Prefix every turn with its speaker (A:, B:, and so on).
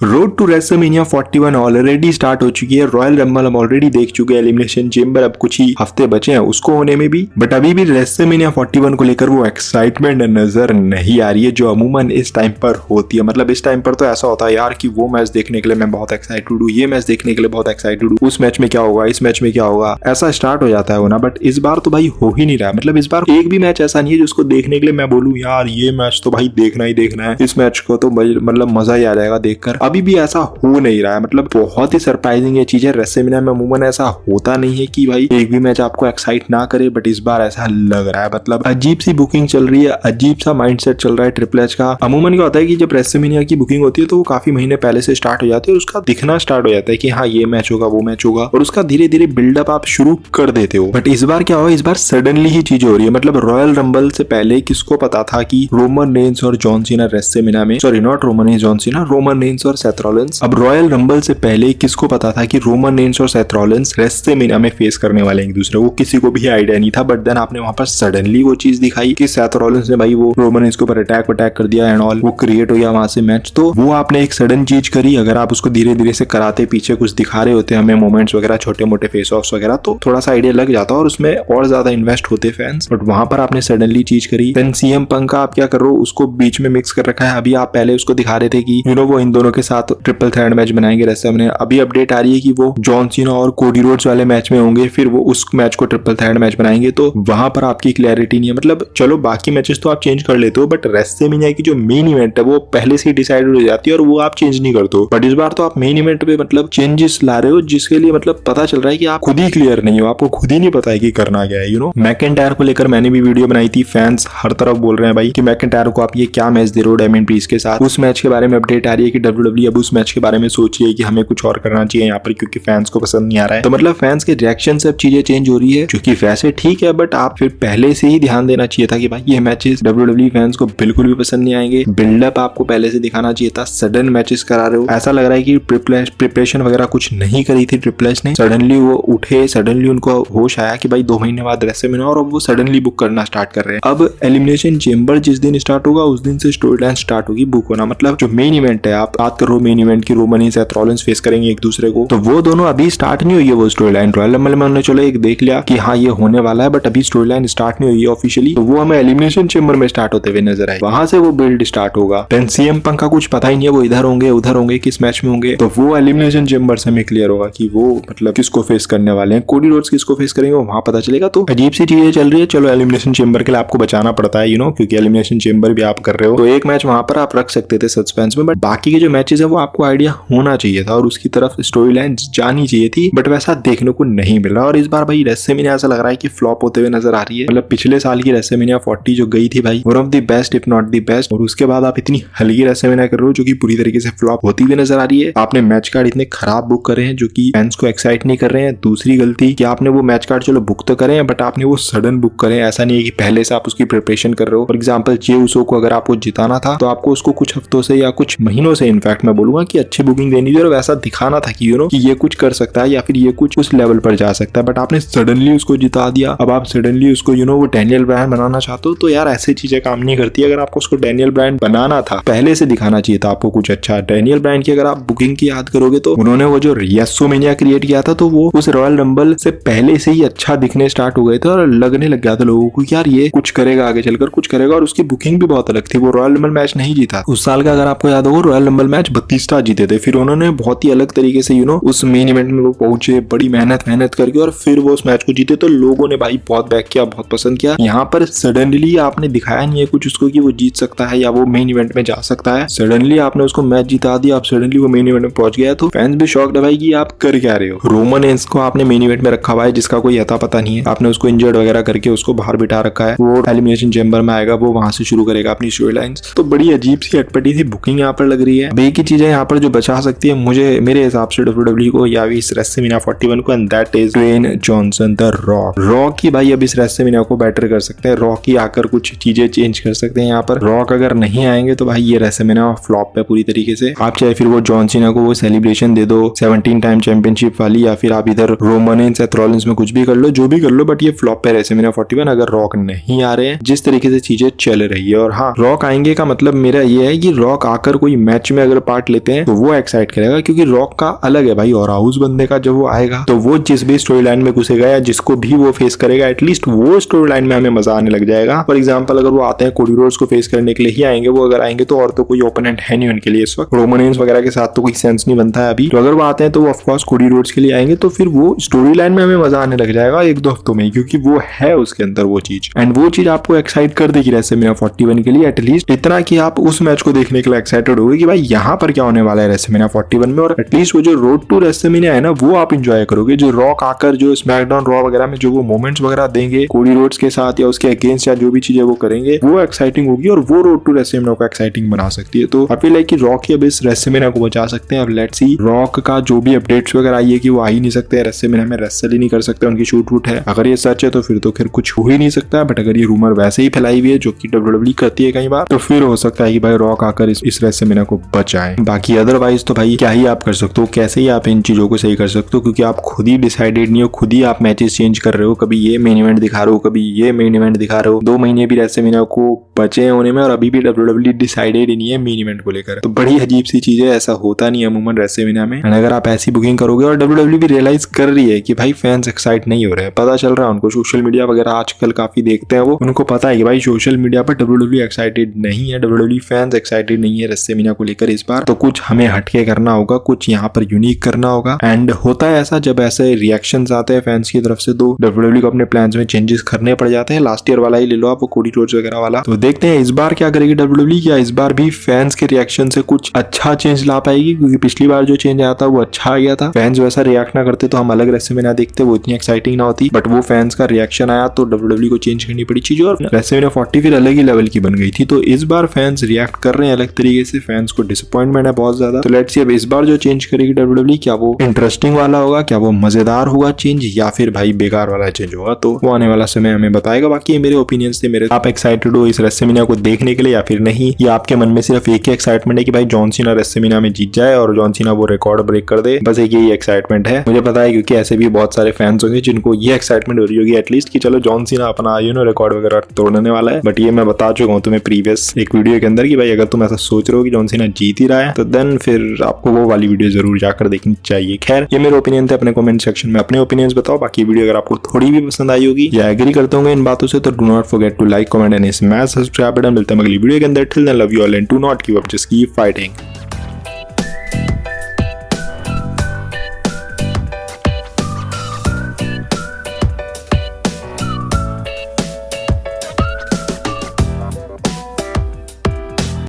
A: Road to WrestleMania 41 already start हो चुकी है। रॉयल रंबल हम ऑलरेडी देख चुके हैं, एलिमिनेशन चेम्बर अब कुछ ही हफ्ते बचे हैं उसको होने में भी, बट अभी भी रेसलमेनिया 41 को लेकर वो एक्साइटमेंट नजर नहीं आ रही है जो अमूमन इस टाइम पर होती है। मतलब इस टाइम पर तो ऐसा होता है यार कि वो मैच देखने के लिए मैं बहुत एक्साइटेड हूँ, ये मैच देखने के लिए बहुत एक्साइटेड हूँ, उस मैच में क्या होगा, इस मैच में क्या होगा, ऐसा स्टार्ट हो जाता है होना। बट इस बार तो भाई हो ही नहीं रहा है। मतलब इस बार एक भी मैच ऐसा नहीं है जिसको देखने के लिए मैं बोलूँ यार ये मैच तो भाई देखना ही देखना है, इस मैच को तो मतलब मजा ही आ जाएगा देखकर। अभी भी ऐसा हो नहीं रहा है। मतलब बहुत ही सरप्राइजिंग ये चीज है। रेसलमेनिया में अमूमन ऐसा होता नहीं है कि भाई एक भी मैच आपको एक्साइट ना करे, बट इस बार ऐसा लग रहा है। मतलब अजीब सी बुकिंग चल रही है, अजीब सा माइंडसेट चल रहा है ट्रिपल एच का। अमूमन क्या होता है कि जब रेसलमेनिया की बुकिंग होती है तो वो काफी महीने पहले से स्टार्ट हो जाती है और उसका दिखना स्टार्ट हो जाता है कि हाँ ये मैच होगा, वो मैच होगा, और उसका धीरे धीरे बिल्डअप आप शुरू कर देते हो। बट इस बार क्या हुआ, इस बार सडनली ही चीज हो रही है। मतलब रॉयल रंबल से पहले किसको पता था कि रोमन रेंस और जॉन सीना रेसलमेनिया में, sorry not Roman Reigns John Cena, Roman Reigns और सेथ रॉलिंस। अब रॉयल रंबल से पहले किसको पता था कि रोमन रेंस और सेथ रॉलिंस रेसलमेनिया में फेस करने वाले हैं एक दूसरे को, किसी को भी आइडिया नहीं था। बट देन आपने वहां पर सडनली वो चीज दिखाई कि सेथ रॉलिंस ने भाई वो रोमन रेंस के ऊपर अटैक कर दिया एंड ऑल, वो क्रिएट हो गया वहां से मैच। तो वो आपने एक सडन चीज करी। अगर आप उसको धीरे धीरे से कराते, पीछे कुछ दिखा रहे होते हमें मोमेंट्स वगैरह, छोटे मोटे फेस ऑफ्स वगैरह, तो थोड़ा सा आइडिया लग जाता और उसमें और ज्यादा इन्वेस्ट होते फैंस। बट वहां पर आपने सडनली चीज करी। देन सीएम पंक का आप क्या कर रहे हो, उसको बीच में मिक्स कर रखा है। अभी आप पहले उसको दिखा रहे थे कि वो इन दोनों के साथ ट्रिपल थ्रेड मैच बनाएंगे रेसलमेनिया। अभी अपडेट आ रही है कि वो जॉन सीना और कोडी रोड्स वाले मैच में होंगे, फिर वो उस मैच को ट्रिपल थ्रेड मैच बनाएंगे। तो वहां पर आपकी क्लैरिटी नहीं है। मतलब चलो बाकी मैचेस तो आप चेंज कर लेते हो, बट रेसलमेनिया की जो मेन इवेंट है वो पहले से ही डिसाइड हो जाती है और वो आप चेंज नहीं करते हो। बट इस बार तो आप मेन इवेंट पे मतलब चेंजेस ला रहे हो, जिसके लिए मतलब पता चल रहा है कि आप खुद ही क्लियर नहीं हो, आपको खुद ही नहीं पता है कि करना क्या है। मैकिंटायर को लेकर मैंने भी वीडियो बनाई थी। फैंस हर तरफ बोल रहे हैं भाई कि मैकिंटायर को आप ये क्या मैच दे रहे हो डेमियन प्रीस्ट के साथ। उस मैच के बारे में अपडेट आ रही है कि WWE अब उस मैच के बारे में सोच रही है कि हमें कुछ और करना चाहिए यहाँ पर, क्योंकि फैंस को पसंद नहीं आ रहा है। तो मतलब फैंस के रिएक्शन से अब चीजें चेंज हो रही है, जो कि वैसे ठीक है, बट आप फिर पहले से ही ध्यान देना चाहिए था कि भाई ये मैचेस WWE फैंस को बिल्कुल भी पसंद नहीं आएंगे। बिल्डअप आपको पहले से दिखाना चाहिए था। सडन मैचेस करा रहे हो, ऐसा लग रहा है कि प्रिपरेशन वगैरह कुछ नहीं करी थी ट्रिपल एच ने। सडनली वो उठे, सडनली उनको होश आया कि भाई 2 महीने बाद रेसलमेनिया, और अब वो सडनली बुक करना स्टार्ट कर रहे हैं। अब एलिमिनेशन चेंबर जिस दिन स्टार्ट होगा उस दिन से स्टोरी लाइन स्टार्ट होगी बुक होना। मतलब जो मेन इवेंट है, आप बात करो मेन इवेंट की, Roman Reigns Seth Rollins face करेंगे एक दूसरे को, तो वो दोनों अभी स्टार्ट नहीं हुई है वो स्टोरी लाइन। रॉयल रंबल में हमने चलो एक देख लिया कि हाँ ये होने वाला है, बट अभी स्टोरी लाइन स्टार्ट नहीं हुई है ऑफिशियली। तो वो हमें एलिमिनेशन चेंबर में स्टार्ट होते हुए नजर आए, वहां से वो बिल्ड स्टार्ट होगा। देन सीएम पंक का कुछ पता ही नहीं है, वो इधर होंगे उधर होंगे, किस मैच में होंगे, तो वो एलिमिनेशन चेंबर से हमें क्लियर होगा कि वो मतलब किसको फेस करने वाले हैं। कोडी रोड्स किसको फेस करेंगे वहां पता चलेगा। तो अजीब सी चीजें चल रही है। चलो एलिमिनेशन चेंबर के लिए आपको बचाना पड़ता है क्योंकि एलिमिनेशन चेंबर भी आप कर रहे हो, तो एक मैच वहां पर आप रख सकते थे सस्पेंस में, बट बाकी के जो मैचेस है वो आपको आइडिया होना चाहिए था और उसकी तरफ स्टोरी लाइन जानी चाहिए थी, बट वैसा देखने को नहीं मिल रहा। और इस बार भाई रेसलमेनिया ऐसा लग रहा है कि फ्लॉप होते हुए नजर आ रही है। मतलब पिछले साल की रेसलमेनिया 40 जो गई थी भाई, one of the best if not the best, और उसके बाद आप इतनी हल्की रेसलमेनिया कर रहे हो जो कि पूरी तरीके से फ्लॉप होती हुई नजर आ रही है। आपने मैच कार्ड इतने खराब बुक करे हैं जो कि फैंस को एक्साइट नहीं कर रहे हैं। दूसरी गलती कि आपने वो मैच कार्ड चलो बुक तो करे हैं, बट आपने वो सडन बुक करे। ऐसा नहीं है कि पहले से आप उसकी प्रिपरेशन कर रहे हो। फॉर एग्जाम्पल जे उसो को अगर आपको जिताना था तो आपको उसको कुछ हफ्तों से या कुछ महीनों से इनफैक्ट मैं बोलूंगा कि अच्छी बुकिंग देनी थी और वैसा दिखाना था कि कि ये कुछ कर सकता है या फिर ये कुछ उस लेवल पर जा सकता है, बट आपने सडनली उसको जिता दिया। अब आप सडनली उसको वो डैनियल ब्रायन बनाना चाहते हो, तो यार ऐसी चीजें काम नहीं करती। अगर आपको उसको डैनियल ब्रायन बनाना था, पहले से दिखाना चाहिए था आपको कुछ अच्छा। डैनियल ब्रायन की अगर आप बुकिंग की याद करोगे तो उन्होंने वो जो रेसलमेनिया क्रिएट किया था, तो वो उस रॉयल रंबल से पहले से ही अच्छा दिखने स्टार्ट हो गए थे और लगने लग गया था लोगों को यार ये कुछ करेगा, आगे चलकर कुछ करेगा। और उसकी बुकिंग भी बहुत अलग थी। वो रॉयल रंबल मैच नहीं जीता उस साल का, अगर आपको याद हो, रॉयल रंबल मैच बत्तीस्टा जीते थे। फिर उन्होंने बहुत ही अलग तरीके से उस मेन इवेंट में वो पहुंचे, बड़ी मेहनत करके, और फिर वो उस मैच को जीते। तो लोगों ने भाई बहुत बैक किया, बहुत पसंद किया। यहाँ पर सडनली आपने दिखाया नहीं है कुछ उसको कि वो जीत सकता है या वो मेन इवेंट में जा सकता है। सडनली आपने उसको मैच जिता दिया, आप सडनली वो मेन इवेंट में पहुंच गया। तो फैंस भी शॉक्ड है भाई कि आप कर क्या रहे हो। रोमन रेंस को आपने मेन इवेंट में रखा हुआ है जिसका कोई अता पता नहीं है। आपने उसको इंजर्ड वगैरह करके उसको बाहर बिठा रखा है। वो एलिमिनेशन चेंबर में आएगा, वो वहां से शुरू करेगा अपनी स्टोरी लाइंस। तो बड़ी अजीब सी अटपटी सी बुकिंग यहाँ पर लग रही है। एक ही चीज है यहाँ पर जो बचा सकती है मुझे, मेरे हिसाब से, WWE को या इस रेसलमेनिया 41 को, and that is Dwayne Johnson the Rock. Rock ही भाई अब इस रेसलमेनिया को बेटर कर सकते हैं। रॉक ही आकर कुछ चीजें चेंज कर सकते हैं यहाँ पर। रॉक अगर नहीं आएंगे तो भाई ये रेसलमेनिया फ्लॉप है पूरी तरीके से। आप चाहे फिर वो जॉन सीना को वो सेलिब्रेशन दे दो 17 टाइम चैंपियनशिप वाली, या फिर आप इधर रोमन रेंस सेथ रॉलिंस में कुछ भी कर लो, जो भी कर लो, बट ये फ्लॉप है रेसलमेनिया 41 अगर रॉक नहीं आ रहे हैं जिस तरीके से चीजें चल रही है। और हाँ, रॉक आएंगे का मतलब मेरा ये है कि रॉक आकर कोई मैच में अगर पार्ट लेते हैं तो वो एक्साइट करेगा, क्योंकि रॉक का अलग है भाई, और हाउस बंदे का जब वो आएगा तो वो जिस भी स्टोरी लाइन में घुसेगा या जिसको भी वो फेस करेगा एटलीस्ट वो स्टोरी लाइन में हमें मजा आने लग जाएगा। फॉर एग्जाम्पल अगर वो आते हैं कोडी रोड्स को फेस करने के लिए ही आएंगे, वो अगर आएंगे तो और तो कोई ओपोनेंट है नहीं उनके लिए इस वक्त, रोमन रेंस वगैरह के साथ तो कोई सेंस नहीं बनता है अभी, तो अगर वो आते हैं तो वो ऑफकोर्स कोडी रोड्स के लिए आएंगे, तो फिर वो स्टोरी लाइन में हमें मजा आने लग जाएगा 1-2 हफ्तों में, क्योंकि वो है उसके अंदर वो चीज, एंड वो चीज आपको एक्साइट कर देगी रेसलमेनिया 41 के लिए, एटलीस्ट इतना कि आप उस मैच को देखने के लिए एक्साइटेड होगे कि भाई यहाँ पर क्या होने वाला है रेसलमेनिया 41 में, और एटलीस्ट वो जो रोड टू रेसलमेनिया है ना वो आप इंजॉय करोगे। जो रॉक आकर जो स्मैकडाउन रॉ वगैरह में जो वो मोमेंट्स वगैरह देंगे कोडी रोड्स के साथ या उसके अगेंस्ट या जो भी चीजें वो करेंगे वो एक्साइटिंग होगी, और वो रोड टू रेसलमेनिया को एक्साइटिंग बना सकती है। तो आई फील लाइक कि रॉक ही अब इस रेसलमेनिया को बचा सकते हैं। अब लेट्स सी रॉक का जो भी अपडेट्स वगैरह आई है कि वो आ ही नहीं सकते रेसलमेनिया में, रेसल ही नहीं कर सकते, उनकी शूट वूट है। अगर ये सच है तो फिर कुछ हो ही नहीं सकता, बट अगर ये रूमर वैसे ही फैलाई हुई है जो कि WWE करती है कई बार, तो फिर हो सकता है कि भाई रॉक आकर इस रेसलमेनिया को बचाए। बाकी अदरवाइज तो भाई क्या ही आप कर सकते हो, कैसे ही आप इन चीजों को सही कर सकते हो, क्योंकि आप खुद ही डिसाइडेड नहीं हो, खुद ही आप मैचेस चेंज कर रहे हो, कभी ये मेन इवेंट दिखा रहे हो, कभी ये मेन इवेंट दिखा रहे हो। 2 महीने भी रेसलमेनिया को बचे होने में और अभी भी WWE डिसाइडेड ही नहीं है मेन इवेंट को लेकर, तो बड़ी अजीब सी चीज है, ऐसा होता नहीं है अमूमन रेसलमेनिया में। अगर आप ऐसी बुकिंग करोगे, और WWE भी रियलाइज कर रही है कि भाई फैंस एक्साइट नहीं हो रहे हैं, पता चल रहा है उनको, सोशल मीडिया वगैरह आजकल काफी देखते हैं वो, उनको पता है कि भाई सोशल मीडिया पर WWE एक्साइटेड नहीं है, WWE फैंस एक्साइटेड नहीं है रेसलमेनिया को लेकर इस बार, तो कुछ हमें हटके करना होगा, कुछ यहाँ पर यूनिक करना होगा। एंड होता है ऐसा जब ऐसे रिएक्शंस आते हैं फैंस की तरफ से तो WWE को अपने प्लान्स में चेंजेस करने पड़ जाते हैं। लास्ट ईयर वाला ही ले लो आप, वो कोडी रोड्स वगैरह वाला, तो देखते हैं इस बार क्या करेगी WWE, क्या इस बार भी फैंस के रिएक्शन से कुछ अच्छा चेंज ला पाएगी, क्योंकि पिछली बार जो चेंज आया था वो अच्छा आ गया था, फैंस वैसा रिएक्ट ना करते तो हम अलग रेसलमेनिया देखते, वो इतनी एक्साइटिंग ना होती, बट वो फैंस का रिएक्शन आया तो WWE को चेंज करनी पड़ी चीज, और रेसलमेनिया 40 फिर अलग ही लेवल की बन गई थी। तो इस बार फैंस रिएक्ट कर रहे हैं अलग तरीके से, फैंस को डिसअपॉइंटमेंट है बहुत ज्यादा, तो लेट्स सी अब इस बार जो चेंज करेगी WWE, क्या वो इंटरेस्टिंग वाला होगा, क्या वो मजेदार होगा चेंज, या फिर भाई बेकार वाला चेंज होगा, तो वो आने वाला समय हमें बताएगा। बाकी ये मेरे ओपिनियंस थे मेरे, आप एक्साइटेड हो इस रेसलमेनिया को देखने के लिए या फिर नहीं, या आपके मन में सिर्फ एक ही एक्साइटमेंट है कि भाई जॉन सीना रेसलमेनिया में जीत जाए और जॉन सीना वो रिकॉर्ड ब्रेक कर दे, बस एक यही एक्साइटमेंट है। मुझे पता है क्योंकि ऐसे भी बहुत सारे फैंस होंगे जिनको ये एक्साइटमेंट हो रही होगी एटलीस्ट कि चलो जॉन सीना अपना रिकॉर्ड वगैरह तोड़ने वाला है, बट ये मैं बता चुका हूँ तुम्हें प्रीवियस एक वीडियो के अंदर कि भाई अगर तुम ऐसा सोच रहे हो कि जॉन सीना जीत ही रहा है तो देन फिर आपको वो वाली वीडियो जरूर जाकर देखनी चाहिए। खैर ये मेरे ओपिनियन थे, अपने कमेंट सेक्शन में अपने ओपिनियंस बताओ। बाकी वीडियो अगर आपको थोड़ी भी पसंद आई होगी या एग्री करते होंगे इन बातों से तो do not forget to like, comment and smash subscribe button. मिलते हैं अगली वीडियो के अंदर, till then love you all and do not give up, just keep fighting.